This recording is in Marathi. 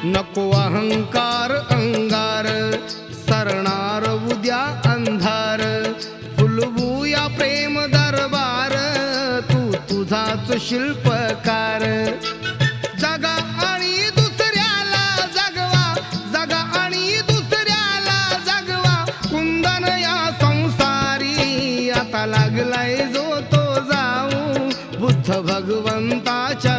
नको अहंकार अंगार, सरणार उद्या अंधार. फुलवूया प्रेम दरबार, तू तुझाच शिल्पकार. जगा आणि दुसऱ्याला जगवा, जगा आणि दुसऱ्याला जगवा. कुंदन या संसारी आता लागलाय जो तो जाऊ, बुद्ध भगवंताच्या